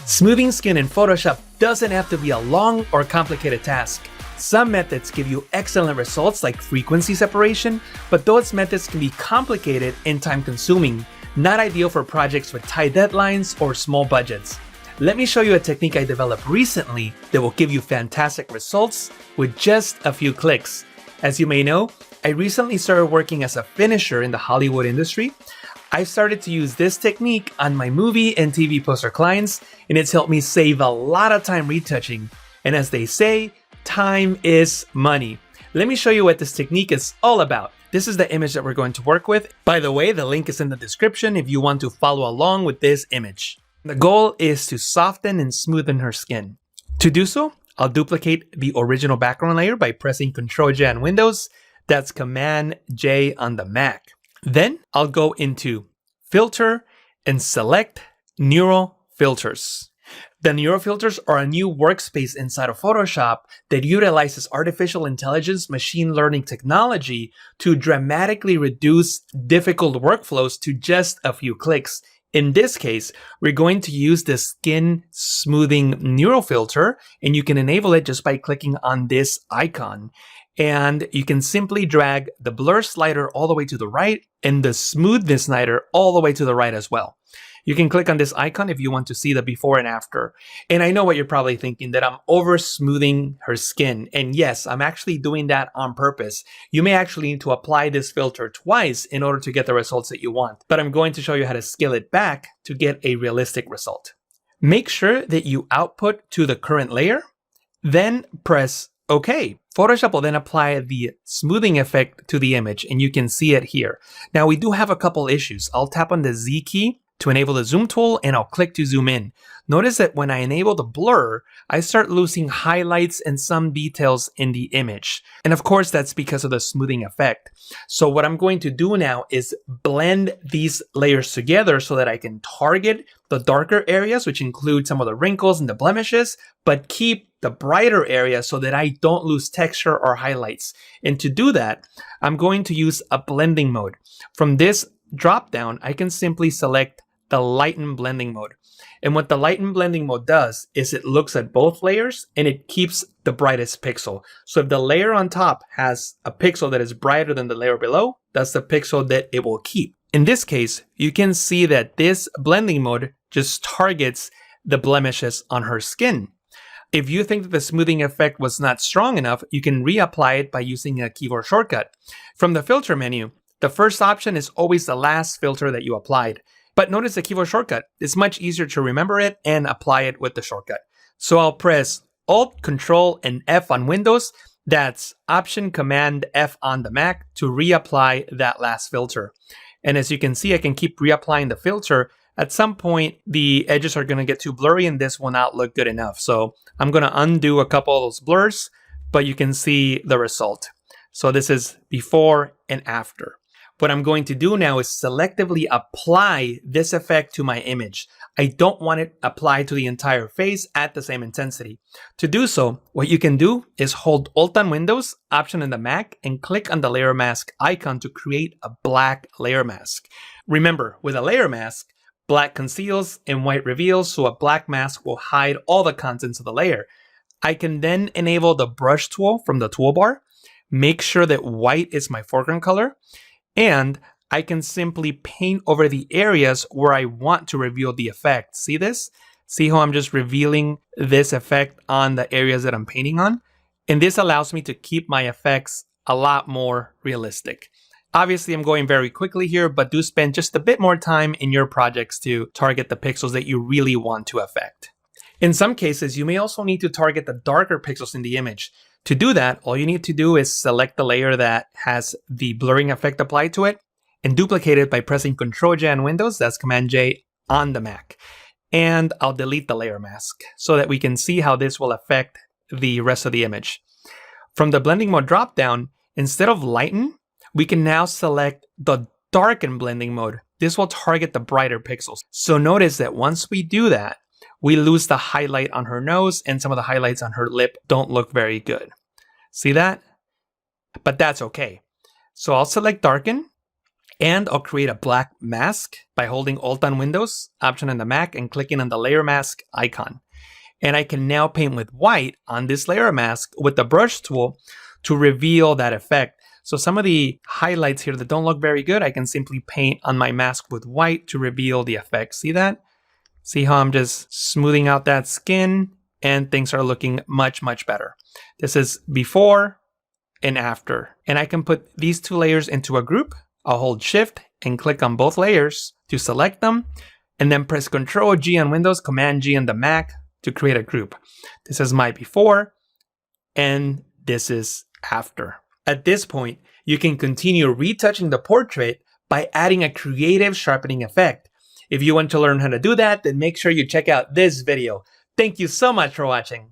Smoothing skin in Photoshop doesn't have to be a long or complicated task. Some methods give you excellent results like frequency separation, but those methods can be complicated and time-consuming, not ideal for projects with tight deadlines or small budgets. Let me show you a technique I developed recently that will give you fantastic results with just a few clicks. As you may know, I recently started working as a finisher in the Hollywood industry. I started to use this technique on my movie and TV poster clients, and it's helped me save a lot of time retouching. And as they say, time is money. Let me show you what this technique is all about. This is the image that we're going to work with. By the way, the link is in the description if you want to follow along with this image. The goal is to soften and smoothen her skin. To do so, I'll duplicate the original background layer by pressing Ctrl-J on Windows. That's Command-J on the Mac. Then I'll go into Filter and select Neural Filters. The Neural Filters are a new workspace inside of Photoshop that utilizes artificial intelligence machine learning technology to dramatically reduce difficult workflows to just a few clicks. In this case, we're going to use the Skin Smoothing Neural Filter, and you can enable it just by clicking on this icon. And you can simply drag the blur slider all the way to the right and the smoothness slider all the way to the right as well. You can click on this icon if you want to see the before and after. And I know what you're probably thinking, that I'm over smoothing her skin. And yes, I'm actually doing that on purpose. You may actually need to apply this filter twice in order to get the results that you want. But I'm going to show you how to scale it back to get a realistic result. Make sure that you output to the current layer, then press OK. Photoshop will then apply the smoothing effect to the image, and you can see it here. Now we do have a couple issues. I'll tap on the Z key to enable the zoom tool, and I'll click to zoom in. Notice that when I enable the blur, I start losing highlights and some details in the image. And of course, that's because of the smoothing effect. So what I'm going to do now is blend these layers together so that I can target the darker areas, which include some of the wrinkles and the blemishes, but keep the brighter areas so that I don't lose texture or highlights. And to do that, I'm going to use a blending mode. From this drop down, I can simply select the Lighten blending mode. And what the Lighten blending mode does is it looks at both layers and it keeps the brightest pixel. So if the layer on top has a pixel that is brighter than the layer below, that's the pixel that it will keep. In this case, you can see that this blending mode just targets the blemishes on her skin. If you think that the smoothing effect was not strong enough, you can reapply it by using a keyboard shortcut. From the filter menu, the first option is always the last filter that you applied. But notice the keyboard shortcut. It's much easier to remember it and apply it with the shortcut. So I'll press Alt, Control, and F on Windows. That's Option, Command, F on the Mac to reapply that last filter. And as you can see, I can keep reapplying the filter. At some point, the edges are going to get too blurry and this will not look good enough. So I'm going to undo a couple of those blurs, but you can see the result. So this is before and after. What I'm going to do now is selectively apply this effect to my image. I don't want it applied to the entire face at the same intensity. To do so, what you can do is hold Alt on Windows, Option on the Mac, and click on the layer mask icon to create a black layer mask. Remember, with a layer mask, black conceals and white reveals, so a black mask will hide all the contents of the layer. I can then enable the brush tool from the toolbar, make sure that white is my foreground color, and I can simply paint over the areas where I want to reveal the effect. See this? See how I'm just revealing this effect on the areas that I'm painting on? And this allows me to keep my effects a lot more realistic. Obviously, I'm going very quickly here, but do spend just a bit more time in your projects to target the pixels that you really want to affect. In some cases, you may also need to target the darker pixels in the image. To do that, all you need to do is select the layer that has the blurring effect applied to it and duplicate it by pressing Ctrl-J on Windows, that's Command-J on the Mac. And I'll delete the layer mask so that we can see how this will affect the rest of the image. From the blending mode dropdown, instead of Lighten, we can now select the Darken blending mode. This will target the brighter pixels. So notice that once we do that, we lose the highlight on her nose and some of the highlights on her lip don't look very good. See that? But that's okay. So I'll select Darken And I'll create a black mask by holding Alt on Windows, Option on the Mac, and clicking on the layer mask icon. And I can now paint with white on this layer mask with the brush tool to reveal that effect. So some of the highlights here that don't look very good, I can simply paint on my mask with white to reveal the effect. See that? See how I'm just smoothing out that skin and things are looking much, much better. This is before and after. And I can put these two layers into a group. I'll hold Shift and click on both layers to select them, and then press Control G on Windows, Command G on the Mac to create a group. This is my before, and this is after. At this point, you can continue retouching the portrait by adding a creative sharpening effect. If you want to learn how to do that, then make sure you check out this video. Thank you so much for watching.